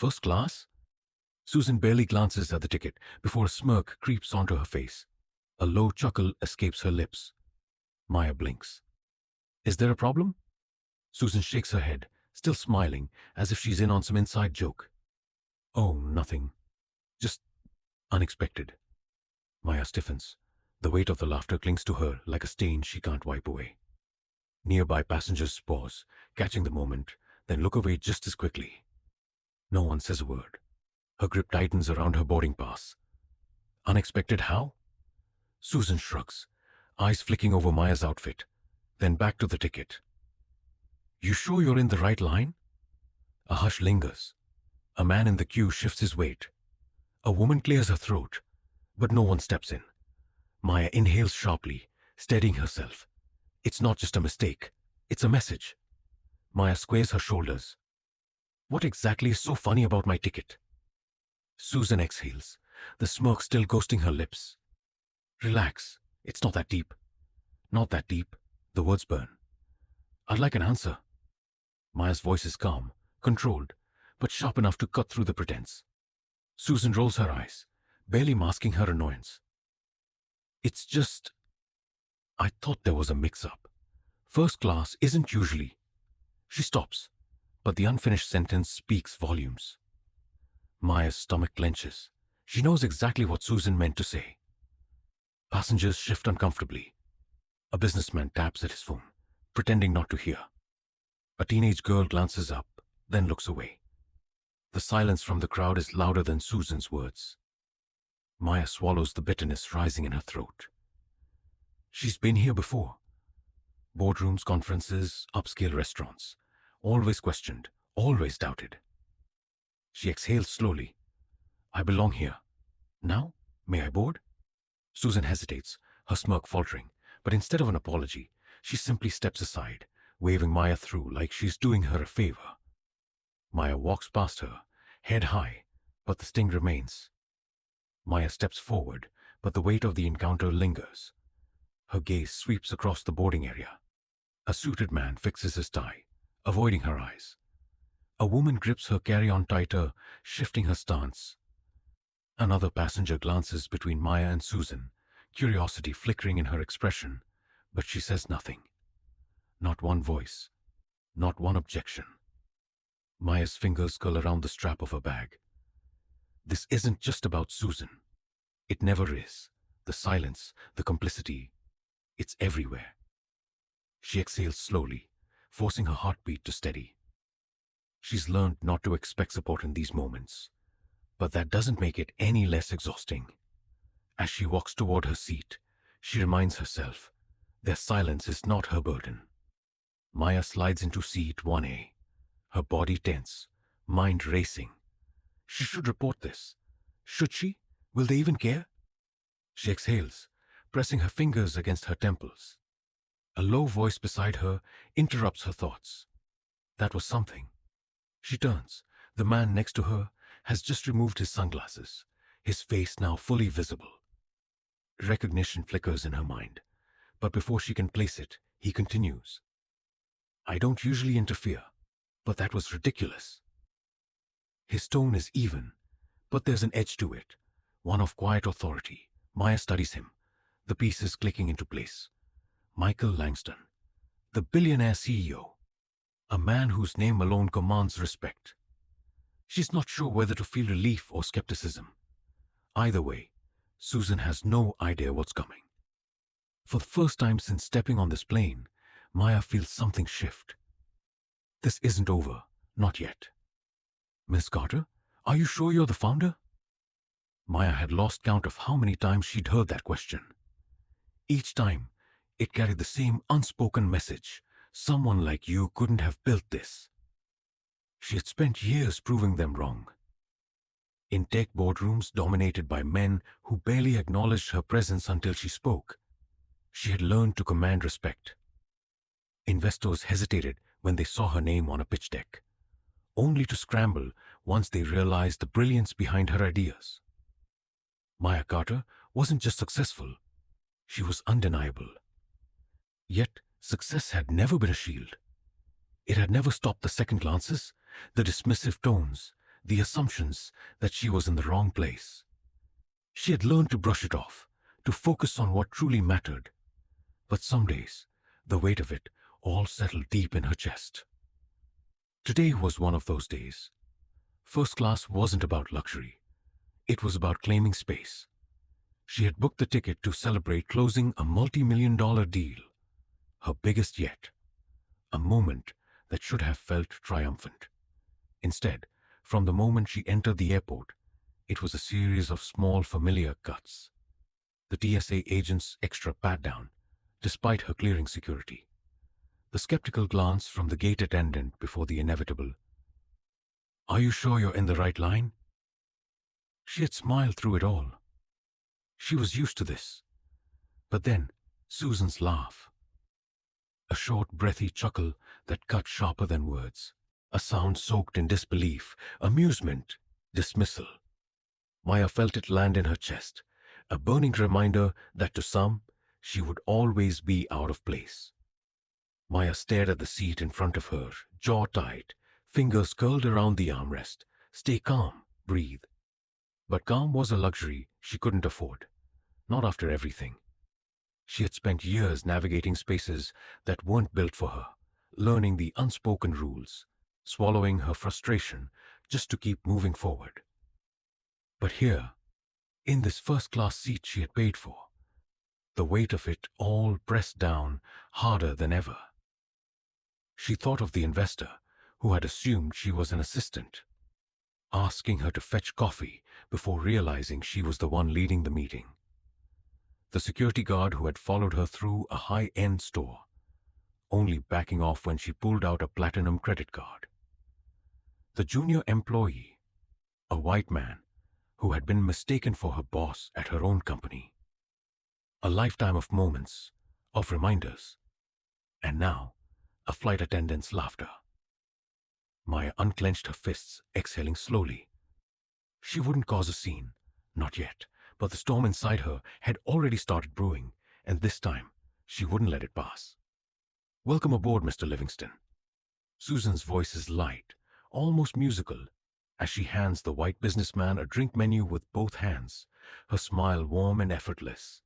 First class? Susan barely glances at the ticket before a smirk creeps onto her face. A low chuckle escapes her lips. Maya blinks. Is there a problem? Susan shakes her head, still smiling, as if she's in on some inside joke. Oh, nothing. Just unexpected. Maya stiffens. The weight of the laughter clings to her like a stain she can't wipe away. Nearby passengers pause, catching the moment, then look away just as quickly. No one says a word. Her grip tightens around her boarding pass. Unexpected how? Susan shrugs, eyes flicking over Maya's outfit, then back to the ticket. You sure you're in the right line? A hush lingers. A man in the queue shifts his weight. A woman clears her throat, but no one steps in. Maya inhales sharply, steadying herself. It's not just a mistake, it's a message. Maya squares her shoulders. What exactly is so funny about my ticket? Susan exhales, the smirk still ghosting her lips. Relax, it's not that deep. Not that deep, the words burn. I'd like an answer. Maya's voice is calm, controlled, but sharp enough to cut through the pretense. Susan rolls her eyes, barely masking her annoyance. It's just... I thought there was a mix-up. First class isn't usually... She stops, but the unfinished sentence speaks volumes. Maya's stomach clenches. She knows exactly what Susan meant to say. Passengers shift uncomfortably. A businessman taps at his phone, pretending not to hear. A teenage girl glances up, then looks away. The silence from the crowd is louder than Susan's words. Maya swallows the bitterness rising in her throat. She's been here before. Boardrooms, conferences, upscale restaurants. Always questioned, always doubted. She exhales slowly. I belong here. Now, may I board? Susan hesitates, her smirk faltering, but instead of an apology, she simply steps aside, waving Maya through like she's doing her a favor. Maya walks past her, head high, but the sting remains. Maya steps forward, but the weight of the encounter lingers. Her gaze sweeps across the boarding area. A suited man fixes his tie, avoiding her eyes. A woman grips her carry-on tighter, shifting her stance. Another passenger glances between Maya and Susan, curiosity flickering in her expression, but she says nothing. Not one voice, not one objection. Maya's fingers curl around the strap of her bag. This isn't just about Susan. It never is. The silence, the complicity, it's everywhere. She exhales slowly, forcing her heartbeat to steady. She's learned not to expect support in these moments, but that doesn't make it any less exhausting. As she walks toward her seat, she reminds herself their silence is not her burden. Maya slides into seat 1A, her body tense, mind racing. She should report this. Should she? Will they even care? She exhales, pressing her fingers against her temples. A low voice beside her interrupts her thoughts. That was something. She turns. The man next to her has just removed his sunglasses, his face now fully visible. Recognition flickers in her mind, but before she can place it, he continues. I don't usually interfere, but that was ridiculous. His tone is even, but there's an edge to it, one of quiet authority. Maya studies him, the pieces clicking into place. Michael Langston, the billionaire CEO, a man whose name alone commands respect. She's not sure whether to feel relief or skepticism. Either way, Susan has no idea what's coming. For the first time since stepping on this plane, Maya feels something shift. This isn't over, not yet. Miss Carter, are you sure you're the founder? Maya had lost count of how many times she'd heard that question. Each time, it carried the same unspoken message. Someone like you couldn't have built this. She had spent years proving them wrong. In tech boardrooms dominated by men who barely acknowledged her presence until she spoke, she had learned to command respect. Investors hesitated when they saw her name on a pitch deck, only to scramble once they realized the brilliance behind her ideas. Maya Carter wasn't just successful, she was undeniable. Yet, success had never been a shield. It had never stopped the second glances, the dismissive tones, the assumptions that she was in the wrong place. She had learned to brush it off, to focus on what truly mattered. But some days, the weight of it all settled deep in her chest. Today was one of those days. First class wasn't about luxury. It was about claiming space. She had booked the ticket to celebrate closing a multi-million-dollar deal, her biggest yet, a moment that should have felt triumphant. Instead, from the moment she entered the airport, it was a series of small familiar cuts. The TSA agent's extra pat-down, despite her clearing security. The skeptical glance from the gate attendant before the inevitable, "Are you sure you're in the right line?" She had smiled through it all. She was used to this. But then, Susan's laugh. A short, breathy chuckle that cut sharper than words. A sound soaked in disbelief, amusement, dismissal. Maya felt it land in her chest, a burning reminder that to some, she would always be out of place. Maya stared at the seat in front of her, jaw tight, fingers curled around the armrest. Stay calm, breathe. But calm was a luxury she couldn't afford. Not after everything. She had spent years navigating spaces that weren't built for her, learning the unspoken rules, swallowing her frustration just to keep moving forward. But here, in this first-class seat she had paid for, the weight of it all pressed down harder than ever. She thought of the investor who had assumed she was an assistant, asking her to fetch coffee before realizing she was the one leading the meeting. The security guard who had followed her through a high-end store, only backing off when she pulled out a platinum credit card. The junior employee, a white man who had been mistaken for her boss at her own company. A lifetime of moments, of reminders, and now a flight attendant's laughter. Maya unclenched her fists, exhaling slowly. She wouldn't cause a scene, not yet, but the storm inside her had already started brewing, and this time she wouldn't let it pass. "Welcome aboard, Mr. Livingston." Susan's voice is light, almost musical, as she hands the white businessman a drink menu with both hands, her smile warm and effortless.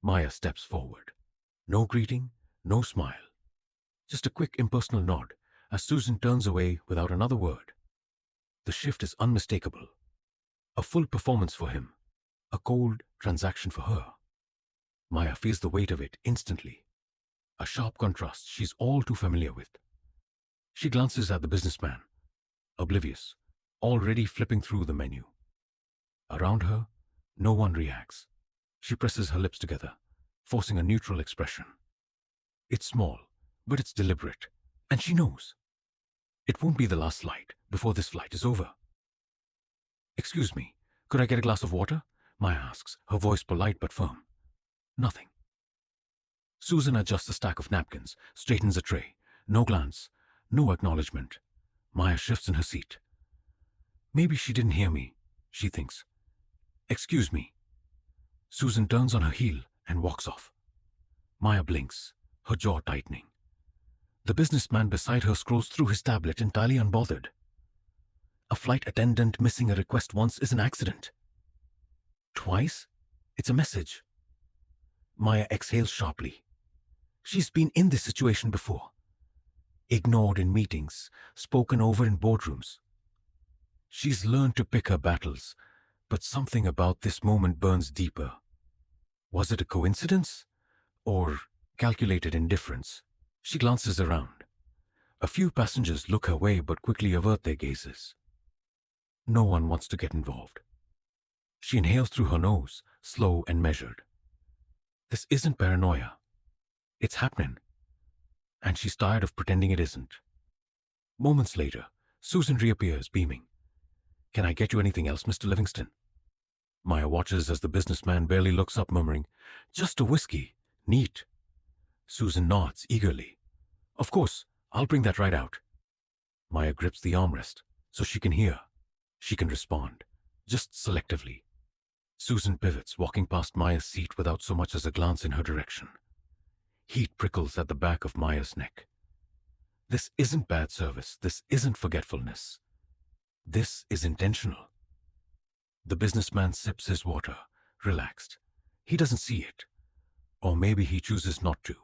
Maya steps forward. No greeting, no smile. Just a quick impersonal nod as Susan turns away without another word. The shift is unmistakable. A full performance for him. A cold transaction for her. Maya feels the weight of it instantly. A sharp contrast she's all too familiar with. She glances at the businessman, oblivious, already flipping through the menu. Around her, no one reacts. She presses her lips together, forcing a neutral expression. It's small, but it's deliberate, and she knows. It won't be the last flight before this flight is over. "Excuse me, could I get a glass of water?" Maya asks, her voice polite but firm. Nothing. Susan adjusts a stack of napkins, straightens a tray. No glance, no acknowledgement. Maya shifts in her seat. Maybe she didn't hear me, she thinks. "Excuse me." Susan turns on her heel and walks off. Maya blinks, her jaw tightening. The businessman beside her scrolls through his tablet entirely unbothered. A flight attendant missing a request once is an accident. Twice, it's a message. Maya exhales sharply. She's been in this situation before. Ignored in meetings, spoken over in boardrooms. She's learned to pick her battles, but something about this moment burns deeper. Was it a coincidence? Or calculated indifference? She glances around. A few passengers look her way but quickly avert their gazes. No one wants to get involved. She inhales through her nose, slow and measured. This isn't paranoia. It's happening. And she's tired of pretending it isn't. Moments later, Susan reappears, beaming. "Can I get you anything else, Mr. Livingston?" Maya watches as the businessman barely looks up, murmuring, "Just a whiskey. Neat." Susan nods eagerly. "Of course, I'll bring that right out." Maya grips the armrest so she can hear. She can respond, just selectively. Susan pivots, walking past Maya's seat without so much as a glance in her direction. Heat prickles at the back of Maya's neck. This isn't bad service. This isn't forgetfulness. This is intentional. The businessman sips his water, relaxed. He doesn't see it. Or maybe he chooses not to.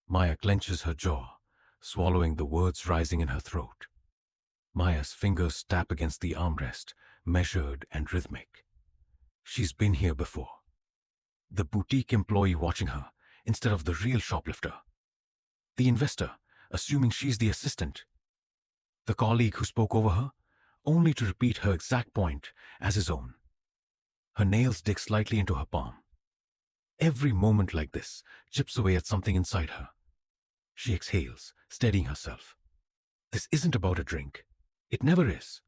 Maya clenches her jaw, swallowing the words rising in her throat. Maya's fingers tap against the armrest, measured and rhythmic. She's been here before. The boutique employee watching her, instead of the real shoplifter. The investor, assuming she's the assistant. The colleague who spoke over her, only to repeat her exact point as his own. Her nails dig slightly into her palm. Every moment like this chips away at something inside her. She exhales, steadying herself. This isn't about a drink. It never is.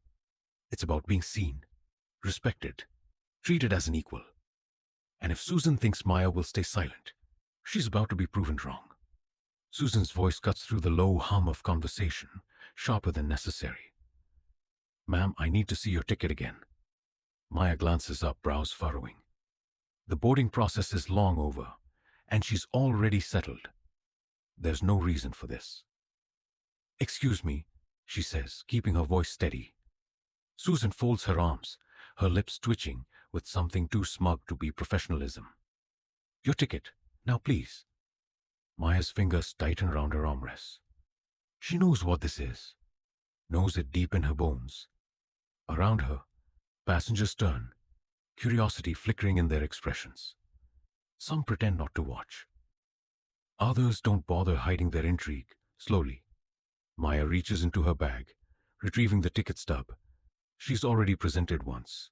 It's about being seen, respected, treated as an equal. And if Susan thinks Maya will stay silent, she's about to be proven wrong. Susan's voice cuts through the low hum of conversation, sharper than necessary. "Ma'am, I need to see your ticket again." Maya glances up, brows furrowing. The boarding process is long over, and she's already settled. There's no reason for this. "Excuse me," she says, keeping her voice steady. Susan folds her arms, her lips twitching with something too smug to be professionalism. "Your ticket. Now please." Maya's fingers tighten around her armrests. She knows what this is, knows it deep in her bones. Around her, passengers turn, curiosity flickering in their expressions. Some pretend not to watch. Others don't bother hiding their intrigue. Slowly, Maya reaches into her bag, retrieving the ticket stub. She's already presented once.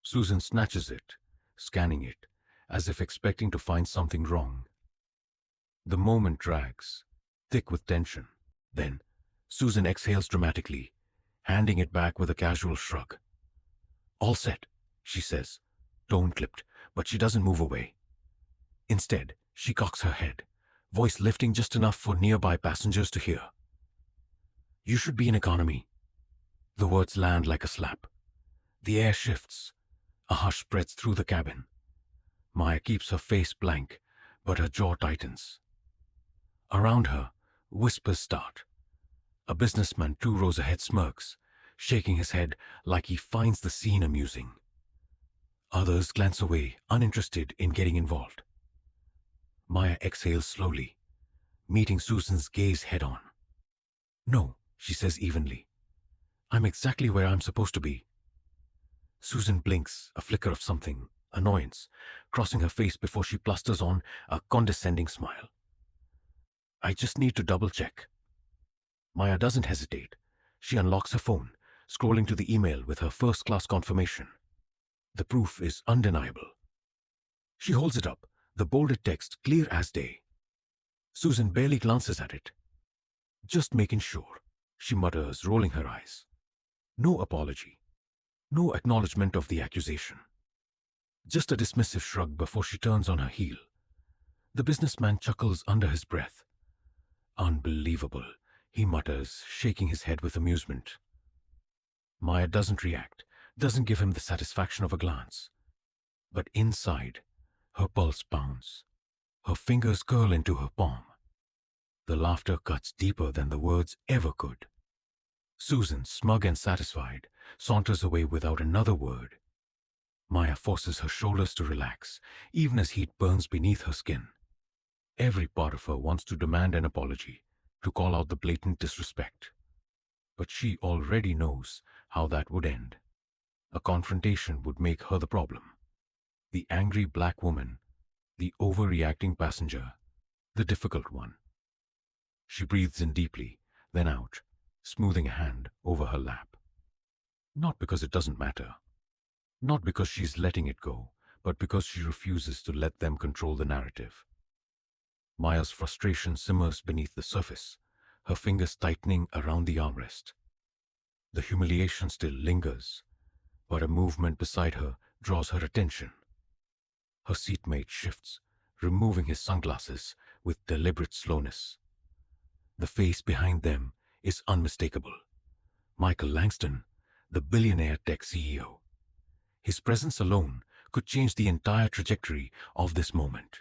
Susan snatches it, scanning it, as if expecting to find something wrong. The moment drags, thick with tension. Then, Susan exhales dramatically, handing it back with a casual shrug. "All set," she says, tone clipped, but she doesn't move away. Instead, she cocks her head, voice lifting just enough for nearby passengers to hear. "You should be in economy." The words land like a slap. The air shifts. A hush spreads through the cabin. Maya keeps her face blank, but her jaw tightens. Around her, whispers start. A businessman 2 rows ahead smirks, shaking his head like he finds the scene amusing. Others glance away, uninterested in getting involved. Maya exhales slowly, meeting Susan's gaze head-on. "No," she says evenly. "I'm exactly where I'm supposed to be." Susan blinks, a flicker of something, annoyance, crossing her face before she plasters on a condescending smile. "I just need to double-check." Maya doesn't hesitate. She unlocks her phone, scrolling to the email with her first-class confirmation. The proof is undeniable. She holds it up, the bolded text clear as day. Susan barely glances at it. "Just making sure," she mutters, rolling her eyes. No apology. No acknowledgement of the accusation. Just a dismissive shrug before she turns on her heel. The businessman chuckles under his breath. "Unbelievable," he mutters, shaking his head with amusement. Maya doesn't react, doesn't give him the satisfaction of a glance. But inside, her pulse pounds. Her fingers curl into her palm. The laughter cuts deeper than the words ever could. Susan, smug and satisfied, saunters away without another word. Maya forces her shoulders to relax, even as heat burns beneath her skin. Every part of her wants to demand an apology, to call out the blatant disrespect. But she already knows how that would end. A confrontation would make her the problem. The angry black woman, the overreacting passenger, the difficult one. She breathes in deeply, then out, smoothing a hand over her lap. Not because it doesn't matter. Not because she's letting it go, but because she refuses to let them control the narrative. Maya's frustration simmers beneath the surface, her fingers tightening around the armrest. The humiliation still lingers, but a movement beside her draws her attention. Her seatmate shifts, removing his sunglasses with deliberate slowness. The face behind them is unmistakable. Michael Langston, the billionaire tech CEO. His presence alone could change the entire trajectory of this moment.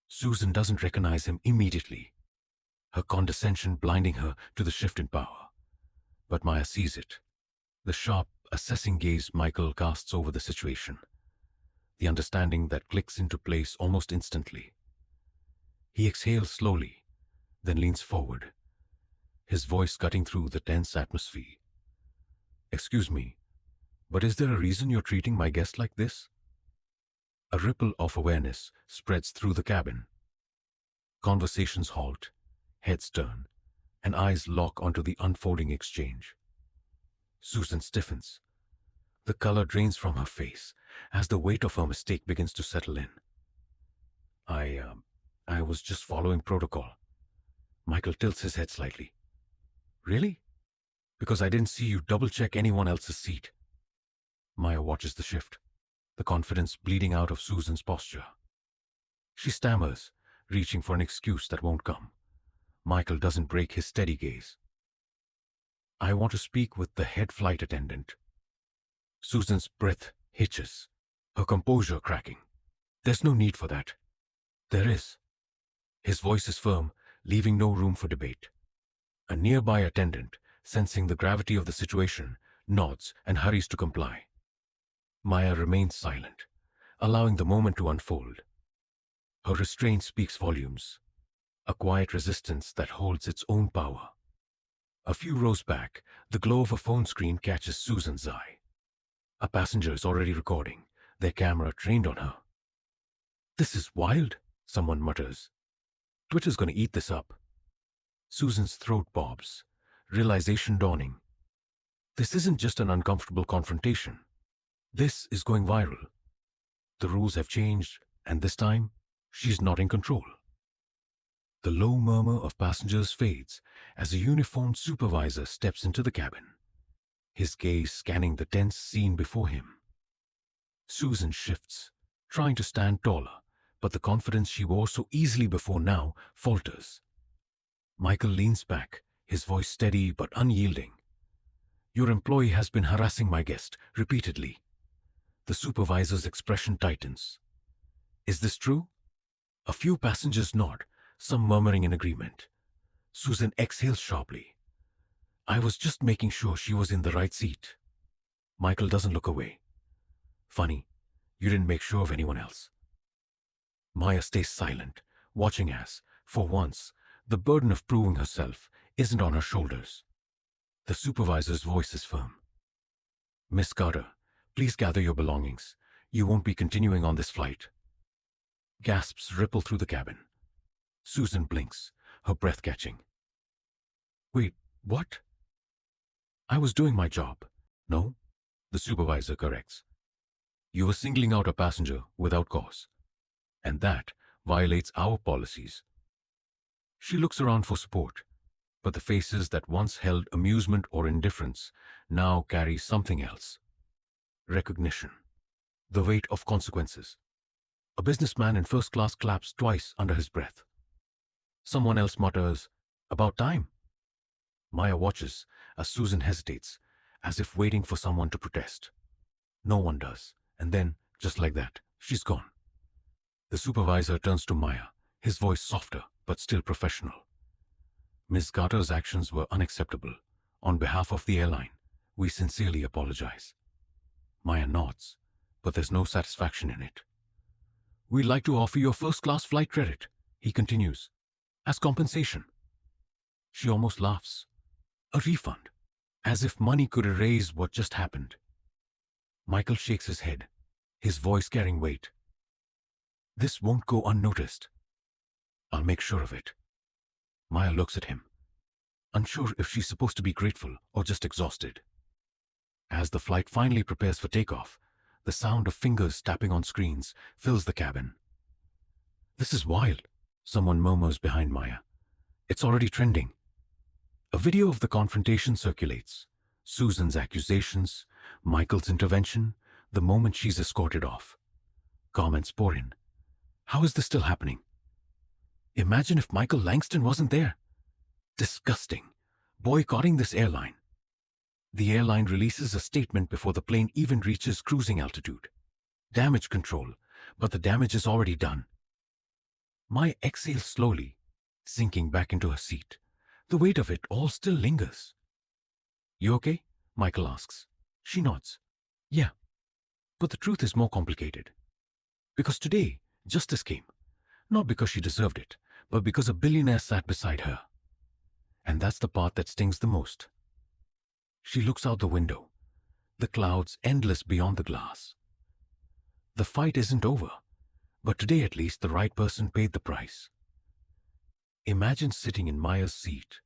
Susan doesn't recognize him immediately, her condescension blinding her to the shift in power. But Maya sees it. The sharp, assessing gaze Michael casts over the situation, the understanding that clicks into place almost instantly. He exhales slowly, then leans forward, his voice cutting through the tense atmosphere. "Excuse me, but is there a reason you're treating my guest like this?" A ripple of awareness spreads through the cabin. Conversations halt, heads turn, and eyes lock onto the unfolding exchange. Susan stiffens. The color drains from her face as the weight of her mistake begins to settle in. I was just following protocol." Michael tilts his head slightly. "Really? Because I didn't see you double-check anyone else's seat." Maya watches the shift, the confidence bleeding out of Susan's posture. She stammers, reaching for an excuse that won't come. Michael doesn't break his steady gaze. "I want to speak with the head flight attendant." Susan's breath hitches, her composure cracking. "There's no need for that." "There is." His voice is firm, leaving no room for debate. A nearby attendant, sensing the gravity of the situation, nods and hurries to comply. Maya remains silent, allowing the moment to unfold. Her restraint speaks volumes, a quiet resistance that holds its own power. A few rows back, the glow of a phone screen catches Susan's eye. A passenger is already recording, their camera trained on her. "This is wild," someone mutters. "Twitter's gonna eat this up." Susan's throat bobs, realization dawning. This isn't just an uncomfortable confrontation. This is going viral. The rules have changed, and this time, she's not in control. The low murmur of passengers fades as a uniformed supervisor steps into the cabin, his gaze scanning the tense scene before him. Susan shifts, trying to stand taller, but the confidence she wore so easily before now falters. Michael leans back, his voice steady but unyielding. "Your employee has been harassing my guest repeatedly." The supervisor's expression tightens. "Is this true?" A few passengers nod, some murmuring in agreement. Susan exhales sharply. "I was just making sure she was in the right seat." Michael doesn't look away. "Funny, you didn't make sure of anyone else." Maya stays silent, watching as, for once, the burden of proving herself isn't on her shoulders. The supervisor's voice is firm. "Miss Carter, please gather your belongings. You won't be continuing on this flight." Gasps ripple through the cabin. Susan blinks, her breath catching. "Wait, what?" "I was doing my job." "No," the supervisor corrects. "You were singling out a passenger without cause, and that violates our policies." She looks around for support, but the faces that once held amusement or indifference now carry something else. Recognition. The weight of consequences. A businessman in first class claps twice under his breath. Someone else mutters, "About time." Maya watches as Susan hesitates, as if waiting for someone to protest. No one does, and then, just like that, she's gone. The supervisor turns to Maya, his voice softer but still professional. "Ms. Carter's actions were unacceptable. On behalf of the airline, we sincerely apologize." Maya nods, but there's no satisfaction in it. "We'd like to offer you a first-class flight credit," he continues, "as compensation." She almost laughs. A refund, as if money could erase what just happened. Michael shakes his head, his voice carrying weight. "This won't go unnoticed." "I'll make sure of it." Maya looks at him, unsure if she's supposed to be grateful or just exhausted. As the flight finally prepares for takeoff, the sound of fingers tapping on screens fills the cabin. "This is wild," someone murmurs behind Maya. "It's already trending." A video of the confrontation circulates. Susan's accusations, Michael's intervention, the moment she's escorted off. Comments pour in. "How is this still happening? Imagine if Michael Langston wasn't there. Disgusting. Boycotting this airline." The airline releases a statement before the plane even reaches cruising altitude. Damage control, but the damage is already done. Maya exhales slowly, sinking back into her seat. The weight of it all still lingers. "You okay?" Michael asks. She nods. Yeah, but the truth is more complicated. Because today, justice came. Not because she deserved it, but because a billionaire sat beside her. And that's the part that stings the most. She looks out the window, the clouds endless beyond the glass. The fight isn't over, but today at least the right person paid the price. Imagine sitting in Maya's seat,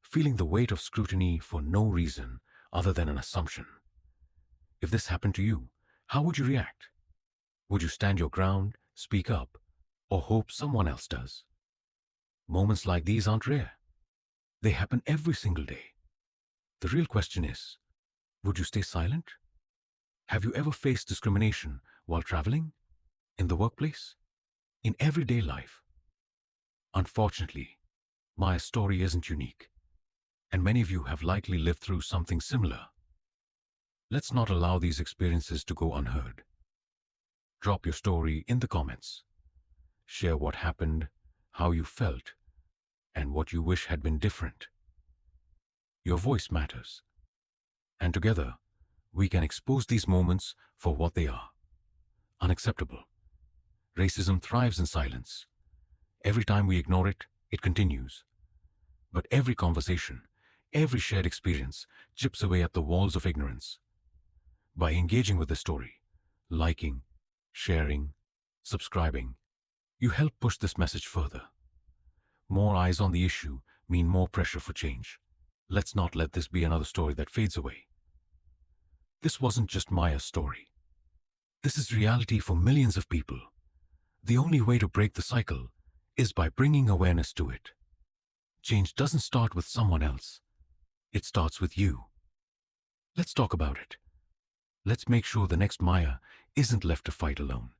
feeling the weight of scrutiny for no reason other than an assumption. If this happened to you, how would you react? Would you stand your ground, speak up, or hope someone else does? Moments like these aren't rare. They happen every single day. The real question is, would you stay silent? Have you ever faced discrimination while traveling? In the workplace? In everyday life? Unfortunately, my story isn't unique, and many of you have likely lived through something similar. Let's not allow these experiences to go unheard. Drop your story in the comments. Share what happened, how you felt, and what you wish had been different. Your voice matters. And together, we can expose these moments for what they are. Unacceptable. Racism thrives in silence. Every time we ignore it, it continues. But every conversation, every shared experience chips away at the walls of ignorance. By engaging with the story, liking, sharing, subscribing, you help push this message further. More eyes on the issue mean more pressure for change. Let's not let this be another story that fades away. This wasn't just Maya's story. This is reality for millions of people. The only way to break the cycle is by bringing awareness to it. Change doesn't start with someone else. It starts with you. Let's talk about it. Let's make sure the next Maya isn't left to fight alone.